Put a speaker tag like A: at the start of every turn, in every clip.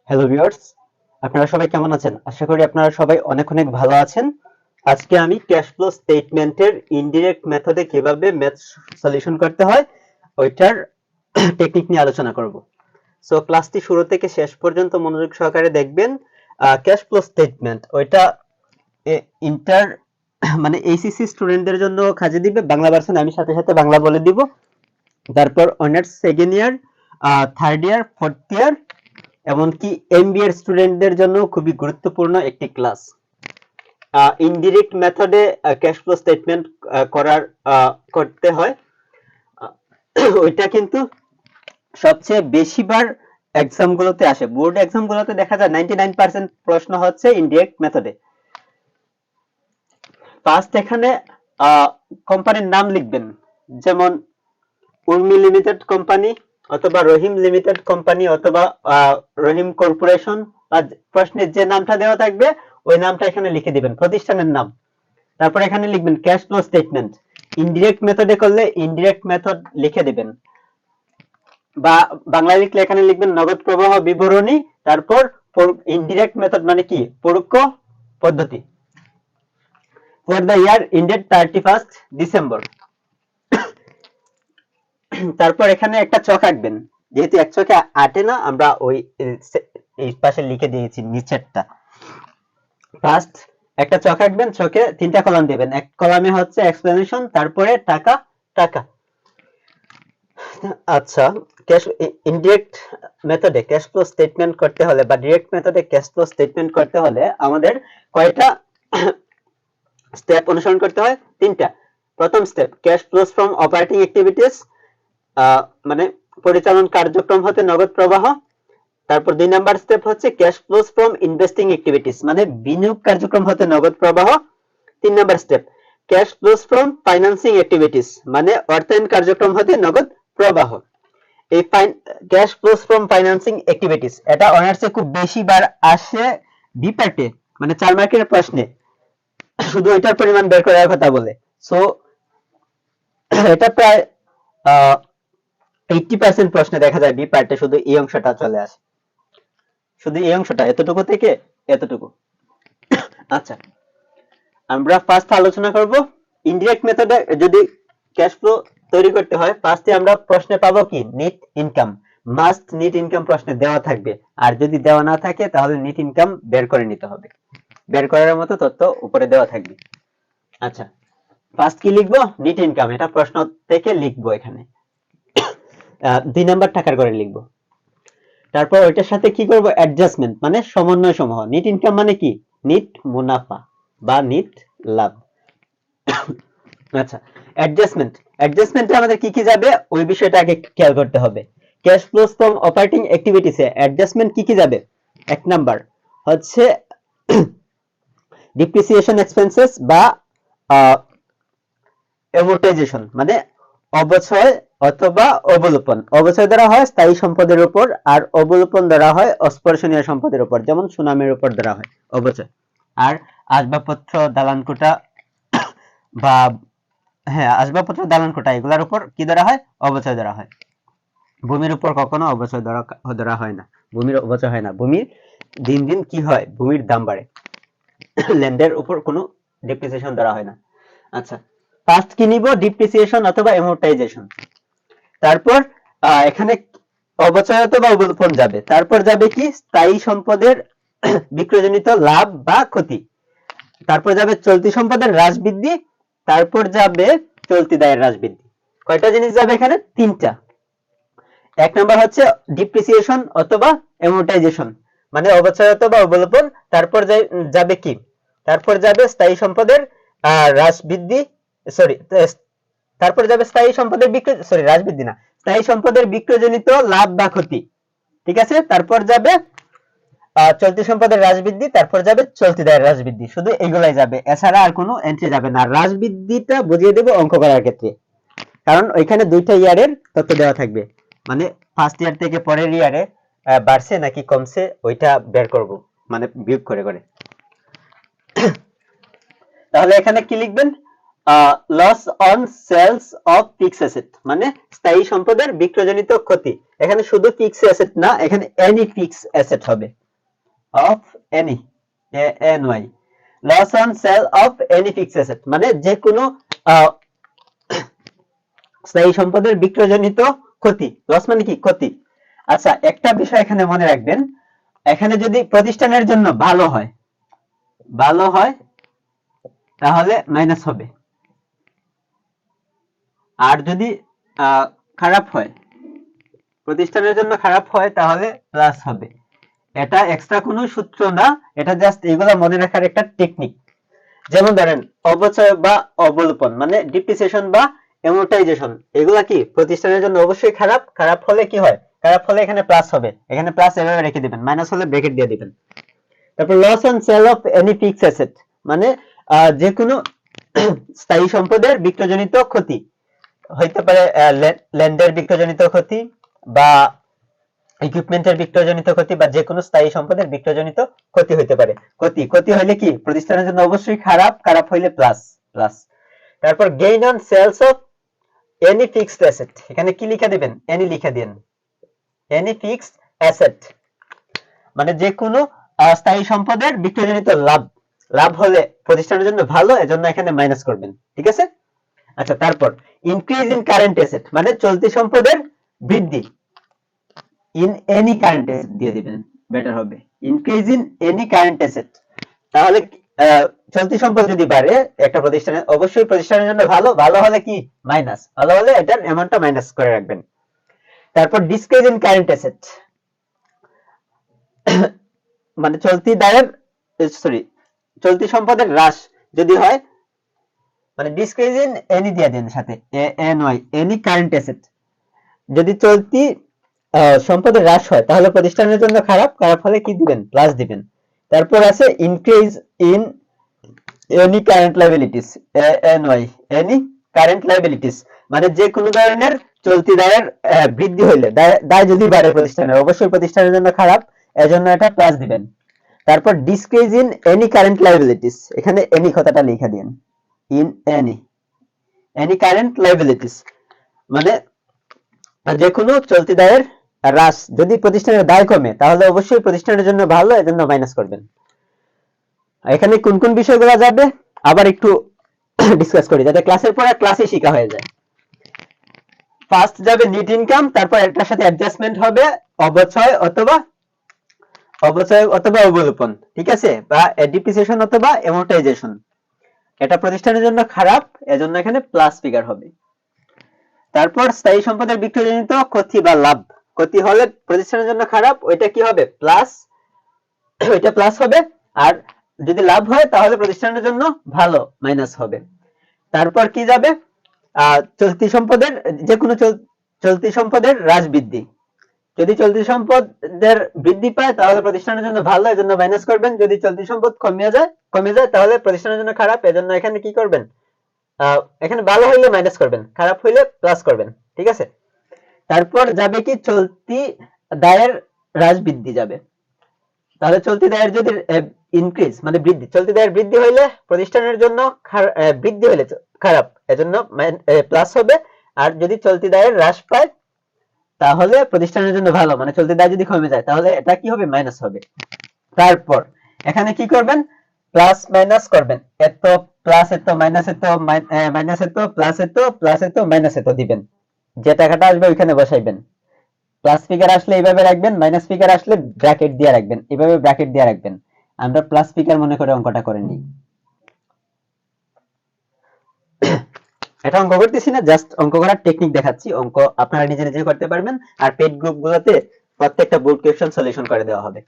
A: Hello viewers, আপনারা সবাই কেমন আছেন? আশা করি আপনারা সবাই অনেক অনেক ভালো আছেন। আজকে আমি ক্যাশ ফ্লো স্টেটমেন্টের ইনডিরেক্ট মেথডে কিভাবে ম্যাথ সলিউশন করতে হয় ওইটার টেকনিক নিয়ে আলোচনা করব। সো ক্লাসটি শুরু থেকে শেষ পর্যন্ত মনোযোগ সহকারে দেখবেন। ক্যাশ ফ্লো স্টেটমেন্ট ওইটা ইন্টার মানে এইচএসসি স্টুডেন্টদের জন্য কাজে দিবে। বাংলা ভার্সন আমি সাথে সাথে বাংলা বলে দিব। তারপর honours second year, third year, fourth year এমনকি এমবিএ স্টুডেন্টদের জন্য খুবই গুরুত্বপূর্ণ একটি ক্লাস। ইনডিরেক্ট মেথডে ক্যাশ ফ্লো স্টেটমেন্ট করতে হয়। ওইটা কিন্তু সবচেয়ে বেশিবার এক্সামগুলোতে আসে। বোর্ড এক্সামগুলোতে দেখা যায় 99% প্রশ্ন হচ্ছে ইনডিরেক্ট মেথডে। ফার্স্ট এখানে কোম্পানির নাম লিখবেন, যেমন উর্মি লিমিটেড কোম্পানি অথবা রহিম লিমিটেড কোম্পানি অথবা রহিম কর্পোরেশন, বা প্রশ্নের যে নামটা দেওয়া থাকবে ওই নামটা এখানে লিখে দিবেন, প্রতিষ্ঠানের নাম। তারপর এখানে লিখবেন ক্যাশ ফ্লো স্টেটমেন্ট। ইনডিরেক্ট মেথডে করলে ইনডিরেক্ট মেথড লিখে দিবেন, বা বাংলায় লিখলে এখানে লিখবেন নগদ প্রবাহ বিবরণী। তারপর ইনডিরেক্ট মেথড মানে কি, পরোক্ষ পদ্ধতি। For the year ended 31st December. তারপর এখানে একটা চক আঁকবেন, যেহেতু এক চকে আটে না, আমরা ওই এই পাশে লিখে দিয়েছি নিচেরটা। ফার্স্ট একটা চক আঁকবেন, চকে তিনটা কলাম দিবেন। এক কলামে হচ্ছে এক্সপ্লেনেশন, তারপরে টাকা টাকা। আচ্ছা, ক্যাশ ইনডিরেক্ট মেথডে ক্যাশ ফ্লো স্টেটমেন্ট করতে হলে বা ডিরেক্ট মেথডে ক্যাশ ফ্লো স্টেটমেন্ট করতে হলে আমাদের কয়টা স্টেপ অনুসরণ করতে হয়? তিনটা। প্রথম step, cash flows from operating activities, মানে পরিচালন কার্যক্রম হতে নগদ প্রবাহ। তারপর 2 নাম্বার স্টেপ হচ্ছে cash flows from investing activities, মানে বিনিয়োগ কার্যক্রম হতে নগদ প্রবাহ। 3 number step cash flows from financing activities, মানে অর্থায়ন কার্যক্রম হতে নগদ প্রবাহ। এই cash flows from financing activities এটা অনার্সে খুব বেশি বার আসে বি পার্টে, মানে 4 মার্কের প্রশ্নে শুধু এটার পরিমাণ বের করার কথা বলে। সো এটা প্রায় 80% প্রশ্নে দেখা যায় বি পার্টে শুধু এই অংশটা চলে আসে, শুধু এই অংশটা এতটুকু থেকে এতটুকু। আচ্ছা, আমরা ফার্স্ট আলোচনা করব ইনডিরেক্ট মেথডে যদি ক্যাশ ফ্লো তৈরি করতে হয়। ফার্স্টে আমরা প্রশ্নে পাবো কি, net income. Must net income প্রশ্নে দেওয়া থাকবে, আর যদি দেওয়া না থাকে তাহলে নেট ইনকাম বের করে নিতে হবে। বের করার মতো তথ্য উপরে দেওয়া থাকবে। আচ্ছা, ফার্স্ট কি লিখবো, নেট ইনকাম, এটা প্রশ্ন থেকে লিখবো। এখানে 2 নাম্বার টাকার করে লিখবো। তারপর ওইটার সাথে কি করব, অ্যাডজাস্টমেন্ট মানে সমন্বয় সমূহ। নেট ইনকাম মানে কি, নেট মুনাফা বা নেট লাভ। আচ্ছা, অ্যাডজাস্টমেন্টে আমাদের কি কি যাবে ওই বিষয়টা আগে খেয়াল করতে হবে। ক্যাশ ফ্লোস ফ্রম অপারেটিং অ্যাক্টিভিটিসে অ্যাডজাস্টমেন্ট কি কি যাবে? এক নাম্বার হচ্ছে ডিপ্রিসিয়েশন এক্সপেন্সেস বা অ্যামortization, মানে অবচয় অথবা অবলোপন। অবচয় ধরা হয় স্থায়ী সম্পদের উপর, আর অবলোপন ধরা হয় অস্পর্শনীয় সম্পদের উপর, যেমন সুনামের উপর ধরা হয় অবচয়। আর আসবাবপত্র, দালানকোঠা বা আসবাবপত্র, দালানকোঠা এগুলোর উপর কি ধরা হয়, অবচয় ধরা হয়। ভূমির উপর কখনো অবচয় ধরা হয় না, ভূমির অবচয় হয় না। ভূমির দিন দিন কি হয়, ভূমির দাম বাড়ে, ল্যান্ডের উপর কোনো ডেপ্রিসিয়েশন ধরা হয় না। আচ্ছা, ফার্স্ট কি নিব, ডিপ্রিসিয়েশন অথবা অ্যামortization। তারপর এখানে অবচয় অথবা অবলোপন যাবে। তারপর যাবে কি, স্থায়ী সম্পদের বিক্রয়জনিত লাভ বা ক্ষতি। তারপর যাবে চলতি সম্পদের হ্রাস বৃদ্ধি। তারপর যাবে চলতি দায়ের হ্রাস বৃদ্ধি। কয়টা জিনিস যাবে এখানে? তিনটা। এক নাম্বার হচ্ছে ডিপ্রিসিয়েশন অথবা অ্যামortization, মানে অবচয় অথবা অবলোপন। তারপর যাবে কি, তারপর যাবে স্থায়ী সম্পদের হ্রাস বৃদ্ধি, সরি, তারপর যাবে স্থায়ী সম্পদের বিক্রয়, সরি হ্রাস বৃদ্ধি না, স্থায়ী সম্পদের বিক্রয়জনিত লাভ বা ক্ষতি। ঠিক আছে, তারপর যাবে চলতি সম্পদের হ্রাস বৃদ্ধি, তারপর যাবে চলতি দায়ের হ্রাস বৃদ্ধি। শুধু এগুলাই যাবে, এছাড়া আর কোনো এন্ট্রি যাবে না। হ্রাস বৃদ্ধিটা বুঝিয়ে দেব অঙ্ক করার ক্ষেত্রে, কারণ ওইখানে দুইটা ইয়ারের তথ্য দেওয়া থাকবে, মানে ফার্স্ট ইয়ার থেকে পরের ইয়ারে বাড়ছে নাকি কমছে ওইটা বের করব, মানে বিয়োগ করে করে। তাহলে এখানে কি লিখবেন, loss on sales of fixed asset, মানে স্থায়ী সম্পদের বিক্রয়জনিত ক্ষতি। এখানে শুধু ফিক্সড অ্যাসেট না, এখানে এনি ফিক্সড অ্যাসেট হবে, of any, N Y, loss on sale of any fixed asset, মানে যে কোনো স্থায়ী সম্পদের বিক্রয়জনিত ক্ষতি। লস মানে কি? ক্ষতি। আচ্ছা, একটা বিষয় এখানে মনে রাখবেন, এখানে যদি প্রতিষ্ঠানের জন্য ভালো হয়, ভালো হয় তাহলে মাইনাস হবে, আর যদি খারাপ হয়, প্রতিষ্ঠানের জন্য খারাপ হয়, তাহলে প্লাস হবে। এটা এক্সট্রা কোনো সূত্র না, এটা জাস্ট এগুলা মনে রাখার একটা টেকনিক। যেমন ধরেন অপচয় বা অবলোপন, মানে ডিপ্রিসিয়েশন বা অ্যামোর্টাইজেশন, এগুলা কি প্রতিষ্ঠানের জন্য অবশ্যই খারাপ। খারাপ হলে কি হয়? খারাপ হলে এখানে প্লাস হবে, এখানে প্লাস এভাবে রেখে দিবেন, মাইনাস হলে ব্র্যাকেট দিয়ে দিবেন। তারপর loss on sale of any fixed asset, মানে যে কোনো স্থায়ী সম্পদের বিক্রয়জনিত ক্ষতি হইতে পারে, ল্যান্ডের বিক্রয়জনিত ক্ষতি বা ইকুইপমেন্টের বিক্রয়জনিত ক্ষতি, বা যে কোনো স্থায়ী সম্পদের বিক্রয়জনিত ক্ষতি হইতে পারে। ক্ষতি হইলে কি প্রতিষ্ঠানের জন্য অবশ্যই খারাপ, খারাপ হইলে প্লাস, প্লাস। তারপর gain on sales of any fixed asset, এখানে কি লিখে দিবেন? এনি লিখে দিন, এনি ফিক্সড অ্যাসেট, মানে যে কোনো স্থায়ী সম্পদের বিক্রয়জনিত লাভ। লাভ হলে প্রতিষ্ঠানের জন্য ভালো, এজন্য এখানে মাইনাস করবেন, ঠিক আছে? আচ্ছা, তারপর ইনক্রিজ ইন কারেন্ট অ্যাসেট, মানে চলতি সম্পদের বৃদ্ধি। ইন এনি কারেন্ট অ্যাসেট দিয়ে দিবেন, বেটার হবে, increase in any current asset. তাহলে চলতি সম্পদ যদি বাড়ে একটা প্রতিষ্ঠানের, অবশ্যই প্রতিষ্ঠানের জন্য ভালো, ভালো হলে কি? মাইনাস, ভালো হলে এটার অ্যামাউন্টটা মাইনাস করে রাখবেন। তারপর ডিসক্রিজ ইন কারেন্ট অ্যাসেট, মানে চলতি দায়ের, সরি, চলতি সম্পদের হ্রাস যদি হয়, মানে ডিসক্রিজ ইন এনি দিয়ে দেন সাথে, N Y, any current asset. যদি চলতি সম্পদের হ্রাস হয় তাহলে প্রতিষ্ঠানের জন্য খারাপ, খারাপ হলে কি দিবেন? প্লাস দিবেন। তারপর আছে increase in any current liabilities, NY, any current liabilities, মানে যে কোনো ধরনের চলতি দায়ের বৃদ্ধি হইলে, দায় যদি বাড়ে প্রতিষ্ঠানের, অবশ্যই প্রতিষ্ঠানের জন্য খারাপ, এজন্য এটা প্লাস দিবেন। তারপর ডিসক্রিজ ইন এনি কারেন্ট লায়াবিলিটিস, এখানে এনি কথাটা লিখে দিন, ইন এনি কারেন্ট লায়াবিলিটিস, মানে যে কোনো চলতি দায়ের হ্রাস। যদি প্রতিষ্ঠানের দায় কমে তাহলে অবশ্যই প্রতিষ্ঠানের জন্য ভালো, এজন্য মাইনাস করবেন। এখানে কোন কোন বিষয়গুলো যাবে আবার একটু ডিসকাস করি, যাতে ক্লাসের পর ক্লাসে শেখা হয়ে যায়। ফার্স্ট যাবে নেট ইনকাম, তারপর এটার সাথে অ্যাডজাস্টমেন্ট হবে অবচয় অথবা অবলোপন, ঠিক আছে, বা ডিপ্রিসিয়েশন অথবা অ্যামোর্টাইজেশন। এটা প্রতিষ্ঠানের জন্য খারাপ, এজন্য এখানে প্লাস ফিগার হবে। তারপর স্থায়ী সম্পদের বিক্রয়জনিত ক্ষতি বা লাভ, ক্ষতি হলে প্রতিষ্ঠানের জন্য খারাপ, ওইটা কি হবে? প্লাস, ওইটা প্লাস হবে। আর যদি লাভ হয় তাহলে প্রতিষ্ঠানের জন্য ভালো, মাইনাস হবে। তারপর কি যাবে? চলতি সম্পদের, যে কোনো চলতি সম্পদের হ্রাস বৃদ্ধি। যদি চলতি সম্পদের বৃদ্ধি পায় তাহলে প্রতিষ্ঠানের জন্য ভালো, এজন্য মাইনাস করবেন। যদি চলতি সম্পদ কমে যায় তাহলে প্রতিষ্ঠানের জন্য খারাপ, এজন্য এখানে কি করবেন? এখানে ভালো হইলে মাইনাস করবেন, খারাপ হইলে প্লাস করবেন, ঠিক আছে? তারপর যাবে কি? চলতি দায়ের হ্রাস বৃদ্ধি যাবে। তাহলে চলতি দায়ের যদি ইনক্রিজ, মানে বৃদ্ধি, চলতি দায়ের বৃদ্ধি হইলে প্রতিষ্ঠানের জন্য বৃদ্ধি হইলে খারাপ, এজন্য প্লাস হবে। আর যদি চলতি দায়ের হ্রাস পায় তাহলে প্রতিষ্ঠানের জন্য ভালো, মানে চলতি দায় যদি কমে যায় তাহলে এটা কি হবে? মাইনাস হবে। তারপর এখানে কি করবেন? প্লাস মাইনাস করবেন, এত প্লাস এত মাইনাস এত, মাইনাস এত প্লাস এত, প্লাস এত মাইনাস এত দিবেন। যে টাকাটা আসবে ওইখানে বসাইবেন। প্লাস ফিগার আসলে এইভাবে রাখবেন, মাইনাস ফিগার আসলে ব্র্যাকেট দিয়ে রাখবেন, এইভাবে ব্র্যাকেট দিয়ে রাখবেন। আমরা প্লাস ফিগার মনে করে অঙ্কটা করে নিই। এটা অঙ্ক করতেছি না, জাস্ট অঙ্ক করার টেকনিক দেখাচ্ছি। অঙ্ক আপনারা নিজে নিজে করতে পারবেন, আর পেড গ্রুপগুলোতে প্রত্যেকটা বোর্ড কোয়েশ্চেন সলিউশন করে দেওয়া হবে।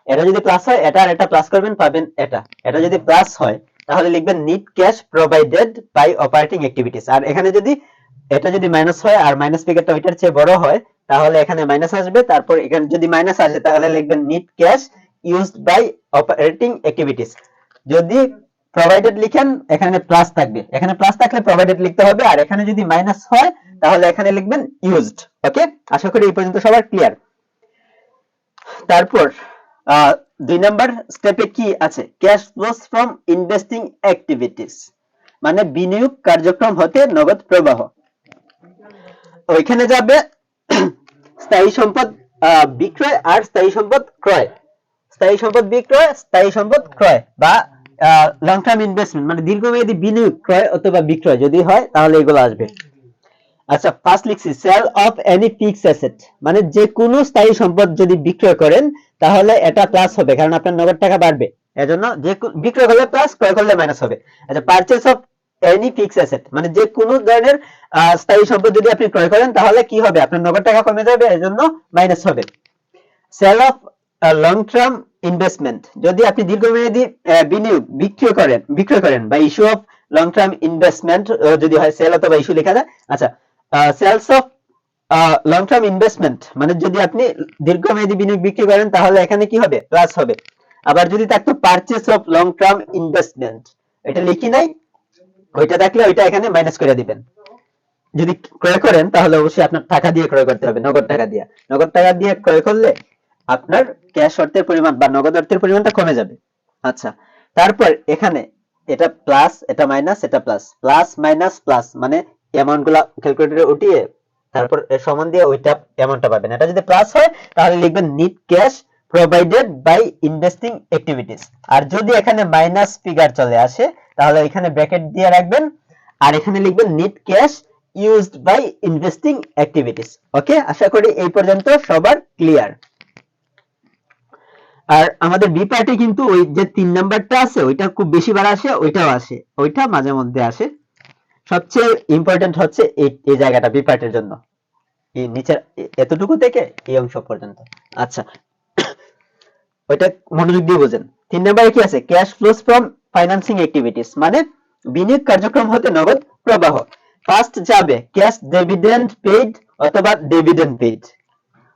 A: এটা যদি প্লাস হয়, এটা আর এটা প্লাস করবেন, পাবেন এটা। এটা যদি প্লাস হয় তাহলে লিখবেন net cash provided by operating activities. আর এখানে যদি এটা যদি মাইনাস হয় আর মাইনাস ফিগারটা ওইটার চেয়ে বড় হয় তাহলে এখানে মাইনাস আসবে। তারপর এখানে যদি মাইনাস আসে তাহলে লিখবেন net cash used by operating activities. যদি প্রোভাইডেড লিখেন এখানে প্লাস থাকবে, এখানে প্লাস থাকলে প্রোভাইডেড লিখতে হবে। আর এখানে যদি মাইনাস হয় তাহলে এখানে লিখবেন ইউজড। ওকে, আশা করি এই পর্যন্ত সবার ক্লিয়ার। তারপর 2 নাম্বার স্টেপে কি আছে? Cash flows from investing activities, মানে বিনিয়োগ কার্যক্রম হতে নগদ প্রবাহ। ওইখানে যাবে স্থায়ী সম্পদ বিক্রয় আর স্থায়ী সম্পদ ক্রয়। স্থায়ী সম্পদ বিক্রয়, স্থায়ী সম্পদ ক্রয় বা লং টার্ম ইনভেস্টমেন্ট মানে দীর্ঘমেয়াদী বিনিয়োগ ক্রয় অথবা বিক্রয় যদি হয় তাহলে এগুলো আসবে। আচ্ছা, ফার্স্ট লিখছি sale of any fixed asset, মানে যে কোনো স্থায়ী সম্পদ যদি বিক্রয় করেন তাহলে এটা প্লাস হবে, কারণ আপনার নগদ টাকা বাড়বে, এজন্য যে বিক্রয় করলে প্লাস, ক্রয় করলে মাইনাস হবে। আচ্ছা, purchase of any fixed asset, মানে যে কোনো ধরনের স্থায়ী সম্পদ যদি আপনি ক্রয় করেন তাহলে কি হবে, আপনার নগদ টাকা কমে যাবে, এজন্য মাইনাস হবে। Sale of long term investment, যদি আপনি দীর্ঘমেয়াদী বিনিয়োগ বিক্রয় করেন বা issue of long term investment যদি হয় সেল অথবা ইস্যু লেখা যায়। আচ্ছা, sales of long term investment মানে যদি আপনি দীর্ঘমেয়াদী বিনিয়োগ বিক্রি করেন তাহলে এখানে কি হবে, প্লাস হবে। আবার যদি থাকতো purchase of long term investment, এটা লিখি নাই, ওইটা থাকলে ওইটা এখানে মাইনাস করে দিবেন। যদি ক্রয় করেন তাহলে অবশ্যই আপনার টাকা দিয়ে ক্রয় করতে হবে, নগদ টাকা দিয়ে। নগদ টাকা দিয়ে ক্রয় করলে আপনার ক্যাশ অর্থের পরিমাণ বা নগদ অর্থের পরিমাণটা কমে যাবে। আচ্ছা, তারপর এখানে এটা প্লাস, এটা মাইনাস, এটা প্লাস, প্লাস মাইনাস প্লাস, মানে অ্যামাউন্ট গুলা ক্যালকুলেটরে উঠিয়ে তারপর সমান দিয়ে ওইটা অ্যামাউন্টটা পাবেন। এটা যদি প্লাস হয় তাহলে লিখবেন net cash provided by investing activities. আর যদি এখানে মাইনাস ফিগার চলে আসে তাহলে এখানে ব্র্যাকেট দিয়ে রাখবেন আর এখানে লিখবেন net cash used by investing activities. Okay, আশা করি এই পর্যন্ত সবার ক্লিয়ার। আর আমাদের বি পার্টে কিন্তু ওই যে 3 নাম্বারটা আছে ওইটা খুব বেশি বার আসে, ওইটাও আসে, ওইটা মাঝে মধ্যে আসে। সবচেয়ে ইম্পর্টেন্ট হচ্ছে এই জায়গাটা বি পার্টের জন্য, এই নিচের এতটুকু থেকে এই অংশ পর্যন্ত। আচ্ছা, ওইটা মনোযোগ দিয়ে বুঝেন। 3 নম্বরে কি আছে, cash flows from financing activities, মানে বিনিয়োগ কার্যক্রম হতে নগদ প্রবাহ। ফার্স্ট যাবে ক্যাশ ডিভিডেন্ড পেইড অথবা ডিভিডেন্ড পেইড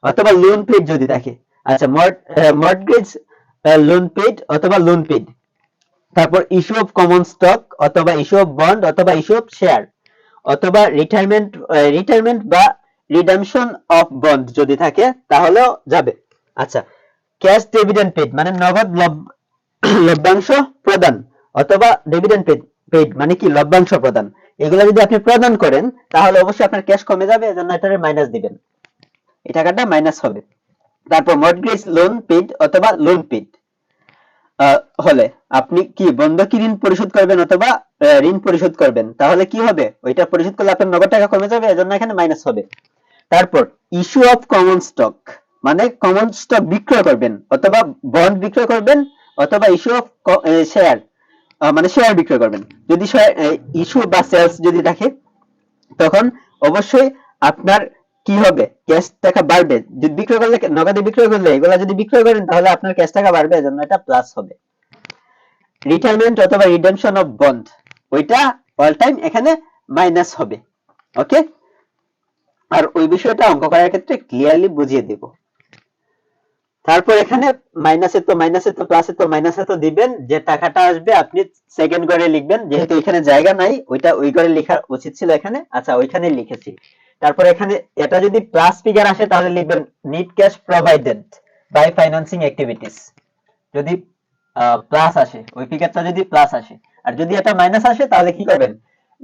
A: অথবা লোন পেইড যদি থাকে। আচ্ছা, মর্টগেজ লোন পেইড অথবা লোন পেইড। তারপর ইস্যু অফ কমন স্টক অথবা ইস্যু অফ বন্ড অথবা ইস্যু অফ শেয়ার অথবা রিটায়ারমেন্ট বা রিডামশন অফ বন্ড যদি থাকে তাহলেও যাবে। আচ্ছা, ক্যাশ ডিভিডেন্ড পেইড মানে নগদ লভ্যাংশ প্রদান অথবা ডিভিডেন্ড পেইড মানে কি লভ্যাংশ প্রদান, এগুলো যদি আপনি প্রদান করেন তাহলে অবশ্যই আপনার ক্যাশ কমে যাবে, এজন্য এটারে মাইনাস দিবেন, এই টাকাটা মাইনাস হবে। তারপর মর্টগেজ লোন পেইড অথবা লোন পেইড হলে আপনি কি বন্ধকি ঋণ পরিশোধ করবেন অথবা ঋণ পরিশোধ করবেন, তাহলে কি হবে, ওইটা পরিশোধ করলে আপনার নগদ টাকা কমে যাবে, এজন্য এখানে মাইনাস হবে। তারপর ইস্যু অফ কমন স্টক মানে কমন স্টক বিক্রয় করবেন অথবা বন্ড বিক্রয় করবেন অথবা ইস্যু অফ শেয়ার মানে শেয়ার বিক্রয় করবেন। যদি ইস্যু বা সেলস যদি থাকে তখন অবশ্যই আপনার কি হবে, ক্যাশ টাকা বাড়বে। যদি বিক্রয় করলে, নগদে বিক্রয় করলে, এগুলা যদি বিক্রয় করেন তাহলে আপনার ক্যাশ টাকা বাড়বে, এজন্য এটা প্লাস হবে। রিটায়ারমেন্ট অথবা রিডেমশন অফ বন্ড, ওইটা অল টাইম এখানে মাইনাস হবে। ওকে, আর ওই বিষয়টা অঙ্ক করার ক্ষেত্রে ক্লিয়ারলি বুঝিয়ে দেব। তারপর এখানে মাইনাসে তো প্লাসে তো মাইনাসে তো দিবেন, যে টাকাটা আসবে আপনি সেকেন্ড ঘরে লিখবেন, যেহেতু এখানে জায়গা নাই ওইটা ওই ঘরে লেখা উচিত ছিল এখানে। আচ্ছা, ওইখানে লিখেছি। তারপর এখানে এটা যদি প্লাস ফিগার আসে তাহলে লিখবেন net cash provided by financing activities, যদি প্লাস আসে, ওই ফিগারটা যদি প্লাস আসে। আর যদি এটা মাইনাস আসে তাহলে কি করবেন,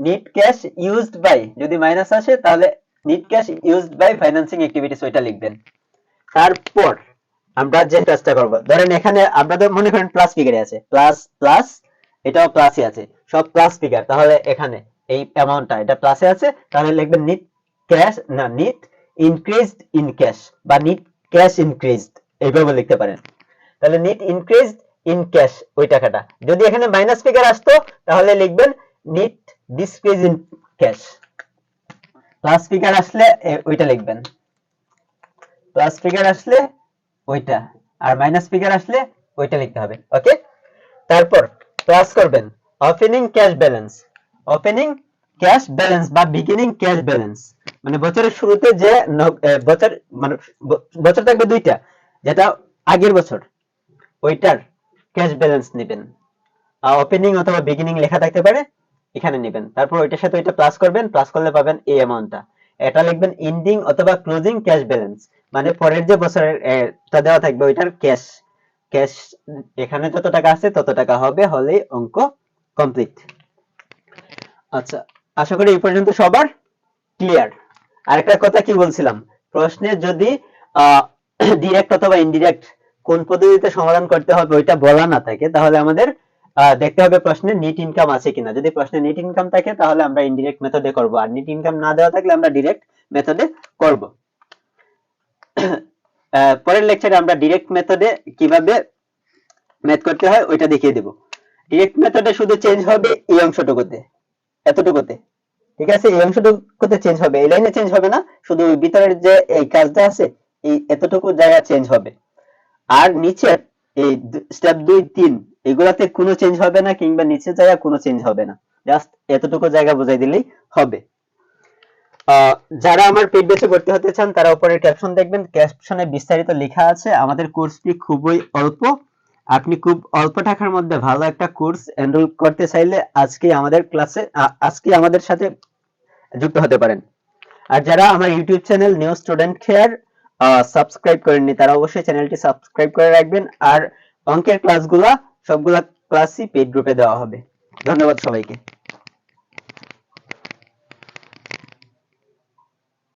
A: নিট ক্যাশ ইউজড বাই, যদি মাইনাস আসে তাহলে net cash used by financing activities ওইটা লিখবেন। তারপর আমরা যে কাজটা করব, ধরেন এখানে আপনাদের মনে করেন প্লাস ফিগারে আছে, প্লাস প্লাস, এটাও প্লাসই আছে, সব প্লাস ফিগার, তাহলে এখানে এই অ্যামাউন্টটা এটা প্লাসে আছে, তাহলে লিখবেন নিট ক্যাশ না নিট ইনক্রিজড ইন ক্যাশ বা নিট ক্যাশ ইনক্রিজড, এইভাবে লিখতে পারেন। তাহলে নিট ইনক্রিজড ইন ক্যাশ ওই টাকাটা, যদি এখানে মাইনাস ফিগার আসতো তাহলে লিখবেন net decrease in cash. Plus figure আসলে ওইটা লিখবেন, প্লাস ফিগার আসলে ওইটা, আর মাইনাস ফিগার আসলে ওইটা লিখতে হবে। ওকে, তারপর প্লাস করবেন opening cash balance, opening cash balance বা বিগিনিং ক্যাশ ব্যালেন্স, মানে বছরের শুরুতে যে বছর মানে বছর থাকবে দুইটা, যেটা আগের বছর ওইটার ক্যাশ ব্যালেন্স নেবেন, ওপেনিং অথবা বিগিনিং লেখা থাকতে পারে, এখানে নেবেন। তারপর ওইটার সাথে ওইটা প্লাস করবেন, প্লাস করলে পাবেন এই অ্যামাউন্টটা। এটা লিখবেন এন্ডিং অথবা ক্লোজিং ক্যাশ ব্যালেন্স, মানে পরের যে বছরের টা দেওয়া থাকবে ওইটার ক্যাশ এখানে যত টাকা আছে তত টাকা হবে, হলেই অঙ্ক কমপ্লিট। আচ্ছা, আশা করি এই পর্যন্ত সবার ক্লিয়ার। আরেকটা কথা কি বলছিলাম, প্রশ্নে যদি ডিরেক্ট অথবা ইনডিরেক্ট কোন পদ্ধতিতে সমাধান করতে হবে ওইটা বলা না থাকে, তাহলে আমাদের দেখতে হবে প্রশ্নে নেট ইনকাম আছে কিনা। যদি প্রশ্নে নেট ইনকাম থাকে তাহলে আমরা ইনডিরেক্ট মেথডে করব, আর নেট ইনকাম না দেওয়া থাকলে আমরা ডিরেক্ট মেথডে করব। পরের লেকচারে আমরা ডিরেক্ট মেথডে কিভাবে ম্যাথ করতে হয় ওইটা দেখিয়ে দেব। ডিরেক্ট মেথডে শুধু চেঞ্জ হবে এই অংশটুকুতে, এতটুকুতে, ঠিক আছে? এই অংশটুকুতে চেঞ্জ হবে, এই লাইনে চেঞ্জ হবে না, শুধু ভিতরের যে এই কাজটা আছে এই এতটুকু জায়গা চেঞ্জ হবে। আর নিচের এই স্টেপ 2 3 এগুলাতে কোনো চেঞ্জ হবে না, কিংবা নিচে জায়গা কোনো চেঞ্জ হবে না, জাস্ট এতটুকু জায়গা বোঝাই দিলেই হবে। যারা আমার পেইড ব্যাচে ভর্তি হতে চান তারা উপরে ক্যাপশন দেখবেন, ক্যাপশনে বিস্তারিত লেখা আছে। আমাদের কোর্স ফি খুবই অল্প, আপনি খুব অল্প টাকার মধ্যে ভালো একটা কোর্স এনরোল করতে চাইলে আজকে আমাদের ক্লাসে আজকে আমাদের সাথে যুক্ত হতে পারেন। আর যারা আমার YouTube channel new student care subscribe করেননি তারা অবশ্যই চ্যানেলটি সাবস্ক্রাইব করে রাখবেন। আর অঙ্কের ক্লাসগুলা সবগুলা ক্লাসই পেইড গ্রুপে দেওয়া হবে। ধন্যবাদ সবাইকে।